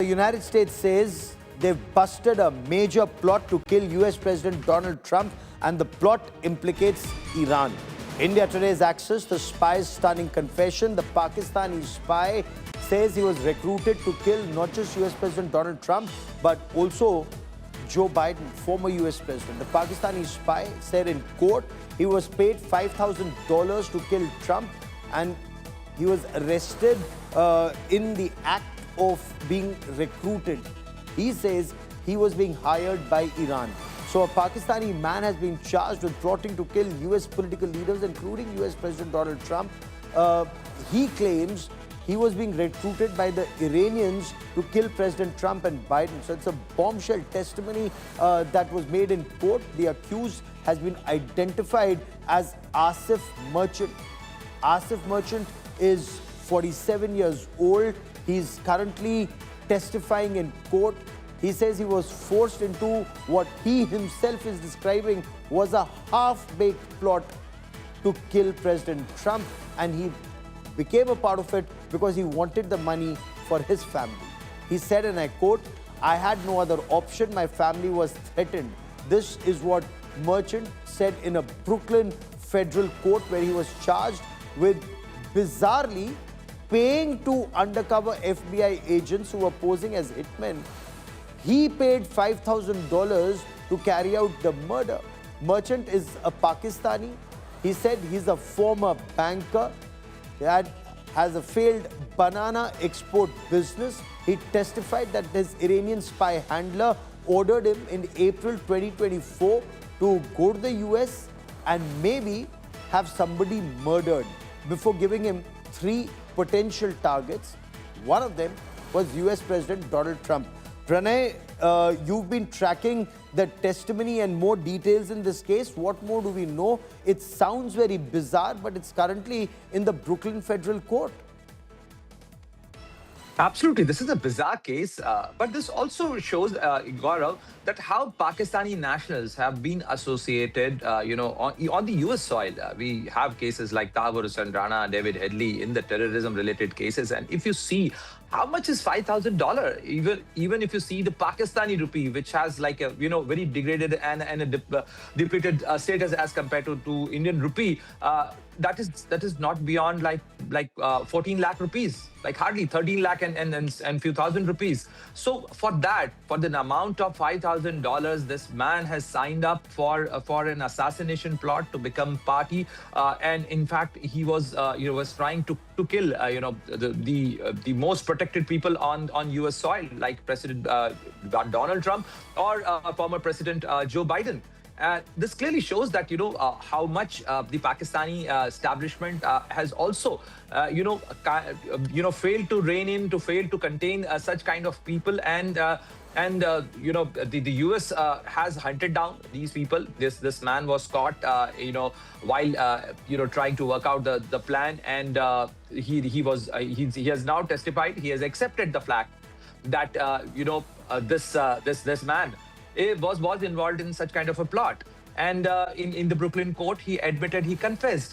United States says they've busted a major plot to kill US President Donald Trump, and the plot implicates Iran. India Today's access the spy's stunning confession. The Pakistani spy says he was recruited to kill not just US President Donald Trump, but also Joe Biden, former US President. The Pakistani spy said in court he was paid $5,000 to kill Trump, and he was arrested in the act of being recruited. He says he was being hired by Iran. So a Pakistani man has been charged with plotting to kill US political leaders, including US President Donald Trump. He claims he was being recruited by the Iranians to kill President Trump and Biden. So it's a bombshell testimony that was made in court. The accused has been identified as Asif Merchant. Asif Merchant is 47 years old. He's currently testifying in court. He says he was forced into what he himself is describing was a half-baked plot to kill President Trump, and he became a part of it because he wanted the money for his family. He said, and I quote, "I had no other option. My family was threatened." This is what Merchant said in a Brooklyn federal court, where he was charged with bizarrely paying two undercover FBI agents who were posing as hitmen. He paid $5,000 to carry out the murder. Merchant is a Pakistani. He said he's a former banker that has a failed banana export business. He testified that his Iranian spy handler ordered him in April 2024 to go to the US and maybe have somebody murdered before giving him 3 potential targets. One of them was US President Donald Trump. Pranay, you've been tracking the testimony and more details in this case. What more do we know? It sounds very bizarre, but it's currently in the Brooklyn Federal Court. Absolutely. This is a bizarre case, but this also shows, Gaurav, that how Pakistani nationals have been associated, on the US soil. We have cases like Taburus and Rana, David Headley in the terrorism-related cases. And if you see how much is $5,000, even if you see the Pakistani rupee, which has like a very degraded and a depleted status as compared to Indian rupee, that is not beyond like 14 lakh rupees, like hardly 13 lakh and few thousand rupees. So for the amount of $5,000, this man has signed up for an assassination plot to become party, and in fact he was trying to kill the most protected people on US soil, like President Donald Trump or former President Joe Biden. This clearly shows that how much the Pakistani establishment has also failed to rein in, failed to contain such kind of people, and the US has hunted down these people. This man was caught while trying to work out the plan, and he has now testified. He has accepted the fact that this man was involved in such kind of a plot. And in the Brooklyn court, he admitted, he confessed